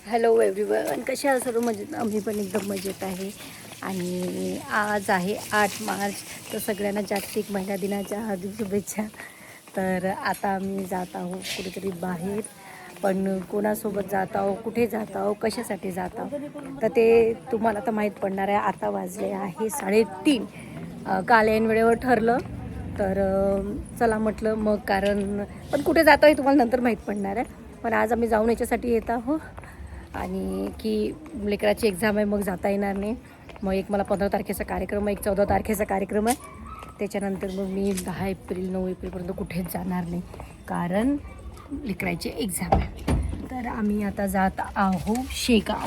Hello everyone, कशा आहात सर्व? मजेत? आम्ही पण एकदम मजेत आहे. आणि आज आहे 8 मार्च, तर सगळ्यांना जागतिक महिला दिनाच्या हार्दिक शुभेच्छा. तर आता आम्ही जात आहोत कुठेतरी बाहेर, पण कोणासोबत जात आहोत, कुठे जात आहोत, कशासाठी जात आहोत, तर ते तुम्हाला तर माहीत पडणार आहे. आता वाजले आहे 3:30. काल ऐन वेळेवर ठरलं, तर चला म्हटलं मग, कारण पण कुठे जातो आहे तुम्हाला नंतर माहीत पडणार आहे. पण आज आम्ही जाऊन याच्यासाठी येत आहोत, आणि की लेकराची एक्झाम आहे, मग जाता येणार नाही. मग एक मला 15 तारखेचा कार्यक्रम आहे, एक 14 तारखेचा कार्यक्रम आहे. त्याच्यानंतर मग मी 10 एप्रिल 9 एप्रिलपर्यंत कुठेच जाणार नाही, कारण लेकराची एक्झाम आहे. तर आम्ही आता जात आहोत शेगाव.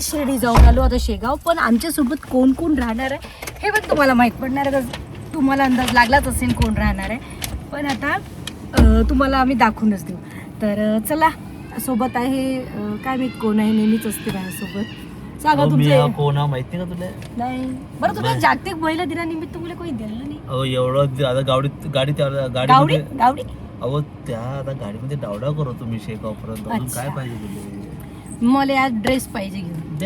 शिर्डी जाऊन आलो, आता शेगाव. पण आमच्यासोबत कोण कोण राहणार आहे हे पण तुम्हाला माहीत पडणार आहे. तुम्हाला अंदाज लागलाच असेल कोण राहणार आहे, पण आता तुम्हाला आम्ही दाखवूनच देऊ. तर चला, सोबत आहे काय माहित कोण आहे, नेहमीच असते माझ्यासोबत. सांगा तुमचं कोण माहिती नाही का तुला? नाही बरं, तुला जागतिक महिला दिनानिमित्त तुला काही दिलं नाही? अहो एवढं आता गाडी गावडी गावडी अहो त्या आता गाडीमध्ये डावडा करो तुम्ही शेगाव पर्यंत. अजून काय पाहिजे तुला? मला आज ड्रेस पाहिजे घेऊन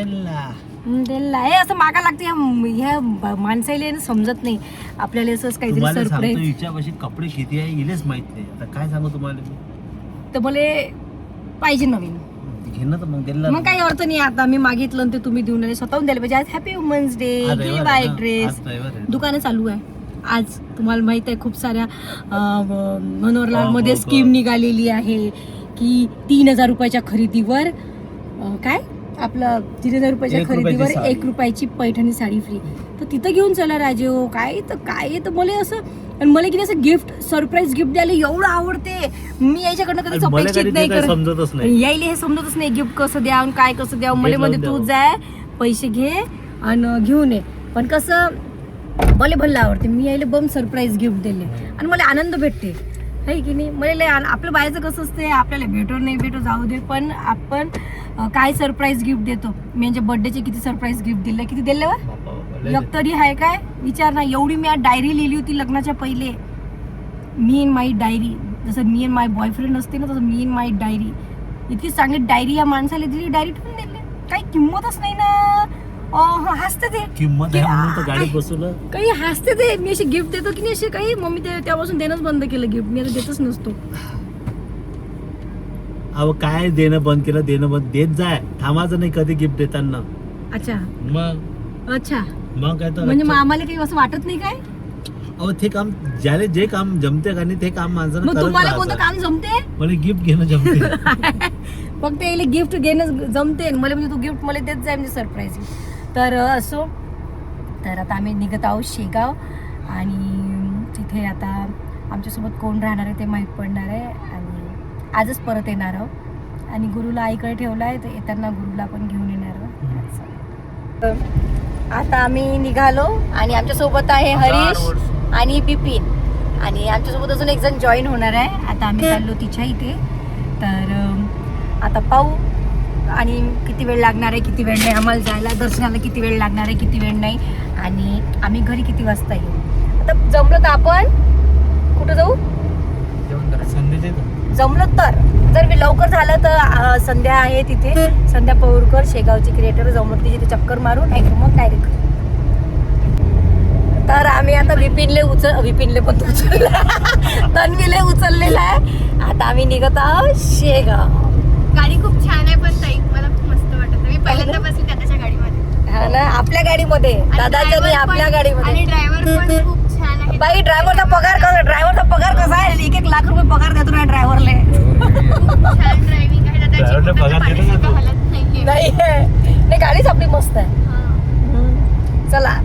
दिला हे असं मागा लागते. ह्या माणसाला समजत नाही आपल्याला, असंच काहीतरी सरप्राईज. हिच्यापाशी कपडे किती आहे हिलेच माहित नाही. आता काय सांगू तुम्हाला, तर मला पाहिजे नवीन घेणं तर मग दिला. मग काही अर्थ नाही. आता मी मागितलं ते तुम्ही देऊन आले, स्वतःहून द्यायला पाहिजे. आज happy women's day, buy dress. दुकानं चालू आहे आज, तुम्हाला माहित आहे. खूप साऱ्या मनोहरलाल मध्ये स्कीम निघालेली आहे की 3,000 रुपयाच्या खरेदीवर काय आपलं 3,000 रुपयाच्या खरेदीवर 1 रुपयाची पैठणी साडी फ्री. तर तिथं घेऊन चला राजे हो. काय तर मला असं, आणि मला की असं गिफ्ट, सरप्राईज गिफ्ट द्यायला एवढं आवडते. मी याच्याकडनं कधी अपेक्षित नाही करत, यायला हे समजतच नाही गिफ्ट कसं द्यावं, काय कसं द्यावं. मला मध्ये तू जाय, पैसे घे आणि घेऊन ये. पण कसं मला भल्ला आवडते. मी यायला बम सरप्राईज गिफ्ट दिले आणि मला आनंद भेटते, आहे की नाही. मला आपलं बायचं कसं असते, आपल्याला भेटो नाही भेटो जाऊ दे, पण आपण काय सरप्राईज गिफ्ट देतो. मी यांच्या बर्थडेचे किती सरप्राईज गिफ्ट दिले, किती दिले वा एक तरी आहे काय विचार ना. एवढी मी आज डायरी लिहिली होती लग्नाच्या पहिले, मी इन माय डायरी. जसं मी इन माय बॉयफ्रेंड असते ना, तसं मी इन माय डायरी. इतकी चांगली डायरी या माणसाला दिली, डायरी ठेवून दिली. काही किंमतच नाही ना. हसते ते किंमत गाडी बसवलं काही हसते ते. मी अशी गिफ्ट देतो की नाही असे काही, मग मी त्यापासून देणंच बंद केलं गिफ्ट. मी आता देतच नसतो. अहो काय देणं बंद केलं, देणं बंद देत जाय, थांबायचं नाही कधी गिफ्ट देताना. अच्छा मग अच्छा, मग काय तर म्हणजे आम्हाला काही असं वाटत नाही काय? अहो ते काम ज्याला जे काम जमते का नाही ते काम माणसानं मग तुम्हाला कोणतं काम जमते? मला गिफ्ट घेणं जमते. फक्त याला गिफ्ट घेणं जमते. मला म्हणजे तू गिफ्ट मला देत जाय, म्हणजे सरप्राईज. तर असो, तर आता आम्ही निघत आहोत शेगाव, आणि तिथे आता आमच्यासोबत कोण राहणार आहे ते माहीत पडणार आहे. आणि आजच परत येणार आहोत, आणि गुरुला आईकडे ठेवला आहे, तर येताना गुरुला पण घेऊन येणार आहोत. आता आम्ही निघालो, आणि आमच्यासोबत आहे हरीश आणि बिपिन, आणि आमच्यासोबत अजून एक जण जॉईन होणार आहे. आता आम्ही चाललो तिच्या इथे. तर आता पाहू आणि किती वेळ लागणार आहे, किती वेळ नाही आम्हाला जायला, दर्शनाला किती वेळ लागणार आहे, किती वेळ नाही, आणि आम्ही घरी किती वाजता येऊ. आता जमलं तर आपण कुठं जाऊ, जमलं तर. जर मी लवकर झालं तर संध्या आहे तिथे, संध्या पौरकर शेगावची क्रिएटर, जमलं तिथे चक्कर मारून नाही मग डायरेक्ट. तर आम्ही आता विपिनले पण तन्वीले उचललेला आहे. आता आम्ही निघत आहोत शेगाव. गाडी खूप छान आहे, पण ताई मला खूप मस्त वाटत. मी पहिल्यांदा बसली दादाच्या गाडीमध्ये. हा ना, आपल्या गाडीमध्ये, दादाच्या नाही आपल्या गाडीमध्ये. आणि ड्रायव्हर पण खूप छान आहे. बाई ड्रायव्हरचा पगार कसा आहे? 1-1 लाख रुपये पगार देतो ना ड्रायव्हरले. छान ड्रायव्हिंग आहे दादाची. नाही गाडीच आपली मस्त आहे. चला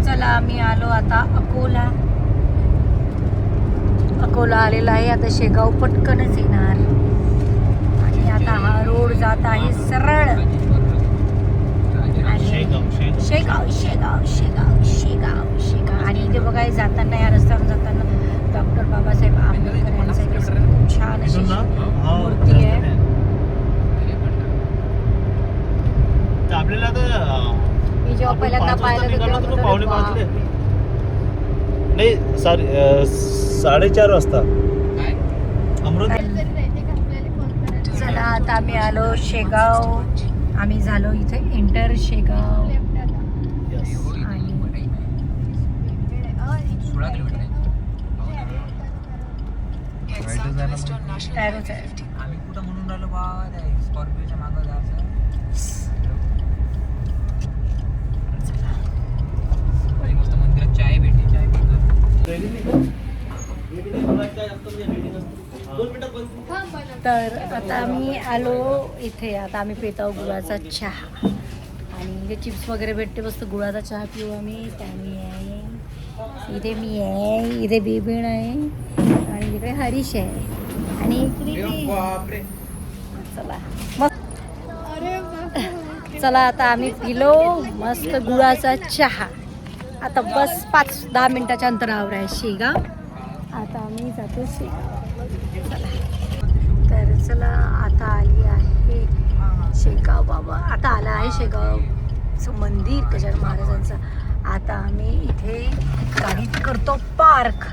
चला, आम्ही आलो आता अकोला आलेला आहे. आता शेगाव पटकनच येणार, आणि आता हा रोड जात आहे सरळ, आणि शेगाव शेगाव शेगाव शेगाव शेगाव. आणि इथे बघाय जाताना, या रस्त्यावर जाताना डॉक्टर बाबासाहेब आंबेडकर यांचं खूप छान अशी मूर्ती आहे. आपल्याला मी जेव्हा पहिल्यांदा पाहिलं नाही 4:30 वाजता चला आता आम्ही आलो शेगाव. आम्ही झालो इथे एंटर शेगाव. आणि 16 किलोमीटर आहे. टॅरोच आहे. आम्ही कुठं म्हणून राहिलो बा स्कॉर्पिओच्या मागं जायचं. आणि मस्त मंदिरात चाय भेटते. चाय पितो. तर आता आम्ही आलो इथे. आता आम्ही पित आहोत गुळाचा चहा. आणि इथे चिप्स वगैरे भेटते. मस्त गुळाचा चहा पिऊ आम्ही. त्यामुळे आहे इथे मी आहे, इथे बिबिण आहे आणि इकडे हरीश आहे आणि इकडे चला मस्त. चला आता आम्ही पिलो मस्त गुळाचा चहा. आता बस 5-10 मिनिटाच्या अंतरावर आहे शेगाव. आता आम्ही जातो शेगाव. तर चला आता आली आहे शेगाव बाबा. आता आला आहे शेगावचं मंदिर गजानन महाराजांचं. आता आम्ही इथे गाडी करतो पार्क.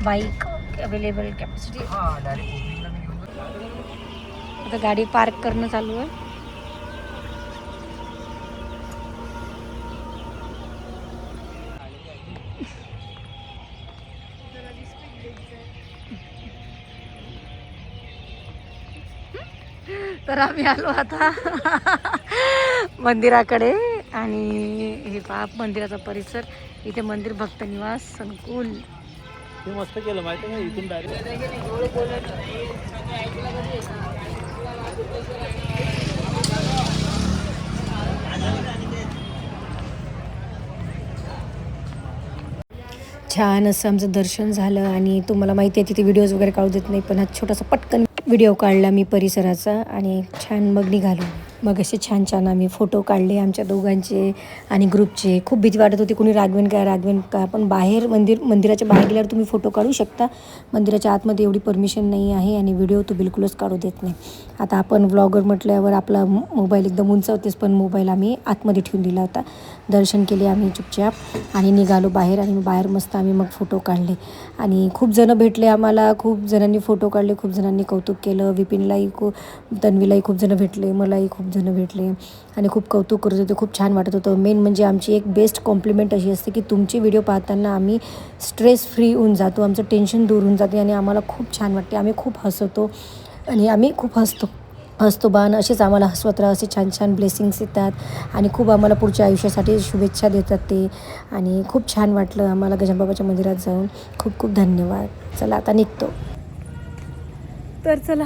Bike available capacity. हां डायरेक्ट ओपनिंगला मी घेऊन जातो. आता गाडी पार्क करणं चालू आहे. तर आम्ही आलो आता मंदिराकडे. आणि हे पहा मंदिराचा परिसर. इथे मंदिर भक्त निवास संकुल. ते मस्त केलं माहिती आहे इथून डायरेक्ट. छान असं आमचं दर्शन झालं. आणि तुम्हाला माहिती आहे तिथे व्हिडिओज वगैरे काढू देत नाही, पण हा छोटासा पटकन व्हिडिओ काढला मी परिसराचा. आणि छान मग निघालो. मग असे छान छान आम्ही फोटो काढले आमच्या दोघांचे आणि ग्रुपचे. खूप भीती वाटत होती कोणी रागवेन का. पण बाहेर मंदिराच्या बाहेर गेल्यावर तुम्ही फोटो काढू शकता. मंदिराच्या आतमध्ये एवढी परमिशन नाही आहे आणि व्हिडिओ तो बिलकुलच काढू देत नाही. आता आपण व्लॉगर म्हटल्यावर आपला मोबाईल एकदम उंचावतेच, पण मोबाईल आम्ही आतमध्ये ठेवून दिला होता. दर्शन केले आम्ही चुपचाप आणि निघालो बाहेर. आणि बाहेर मस्त आम्ही मग फोटो काढले. आणि खूप जणं भेटले आम्हाला. खूप जणांनी फोटो काढले. खूप जणांनी कौतुक केलं. विपिनलाही तन्वीलाही खूप जणं भेटले. मलाही खूप जणं भेटले आणि खूप कौतुक करत होते. खूप छान वाटत होतं. मेन म्हणजे आमची एक बेस्ट कॉम्प्लिमेंट अशी असते की तुमचे व्हिडिओ पाहताना आम्ही स्ट्रेस फ्री होऊन जातो. आमचं टेन्शन दूर होऊन जाते आणि आम्हाला खूप छान वाटते. आम्ही खूप हसतो आणि आम्ही खूप हसतो बाण. असेच आम्हाला हसवत राहा. असे छान छान ब्लेसिंग्स येतात आणि खूप आम्हाला पुढच्या आयुष्यासाठी शुभेच्छा देतात ते. आणि खूप छान वाटलं आम्हाला गजानन बाबाच्या मंदिरात जाऊन. खूप खूप धन्यवाद. चला आता निघतो. तर चला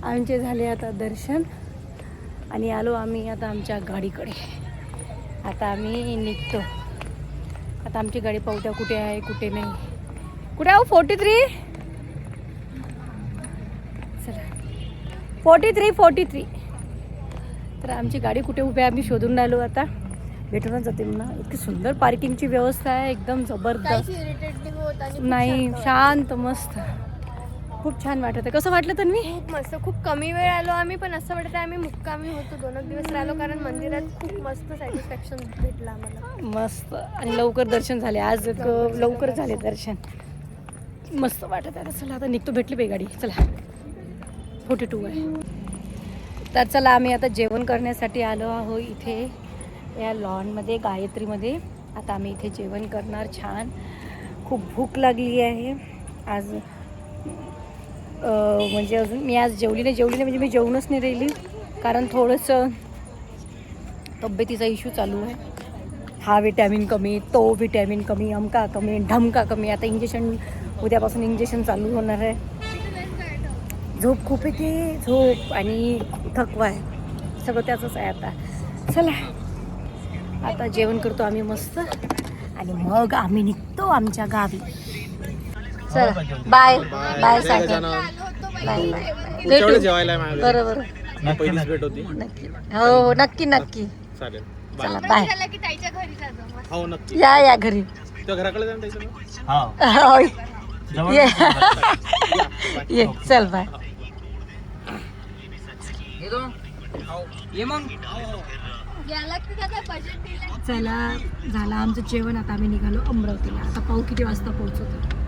आमचे झाले आता दर्शन आणि आलो आम्ही आता आमच्या गाडीकडे. आता आम्ही निघतो. आता आमची गाडी पावत्या कुठे आहे कुठे नाही. कुठे आहो 43. चला 43. तर आमची गाडी कुठे उभी आहे आम्ही शोधून राहिलो. आता भेटूनच जाते म्हणा. इतकी सुंदर पार्किंगची व्यवस्था आहे. एकदम जबरदस्त. नाही शांत मस्त. खूप छान वाटत आहे. कसं वाटलं तन्वी? खूप मस्त. खूप कमी वेळ आलो आम्ही, पण असं वाटतं आम्ही मुक्कामी होतो. 2 दिवस राहिलो कारण मंदिरात खूप मस्त सॅटिस्फॅक्शन भेटलं आम्हाला. मस्त. आणि लवकर दर्शन झाले आज. लवकर झाले दर्शन. मस्त वाटत आहे. चला आता निघतो. भेटली बाई गाडी. चला 42 आहे. तर चला आम्ही आता जेवण करण्यासाठी आलो आहो इथे या लॉनमध्ये गायत्रीमध्ये. आता आम्ही इथे जेवण करणार. छान खूप भूक लागली आहे आज. म्हणजे अजून मी आज जेवली नाही म्हणजे मी जेवूनच नाही राहिली कारण थोडंसं तब्येतीचा इश्यू चालू आहे. हा विटॅमिन कमी, तो विटॅमिन कमी, अमका कमी, ढमका कमी. आता इंजेक्शन उद्यापासून इंजेक्शन चालू होणार आहे. झोप खूप येते. झोप आणि थकवा आहे. सगळं त्याचंच आहे आता. चला आता जेवण करतो आम्ही मस्त आणि मग आम्ही निघतो आमच्या गावी. चला बाय बाय सायकल. भेटू बरोबर. पहिलीच भेट होती. नक्की हो नक्की नक्की. चालेल. चला बाय. झालं की ताईच्या घरी जातो. हो नक्की. या घरी. त्या घराकडे जाऊन त्याचं. होय. ये चल बाय. ये मग गेला की त्याचा बजेट दिला. चला झालं आमचं जेवण. आता आम्ही निघालो अमरावतीला. आता पाहू किती वाजता पोहोचतो.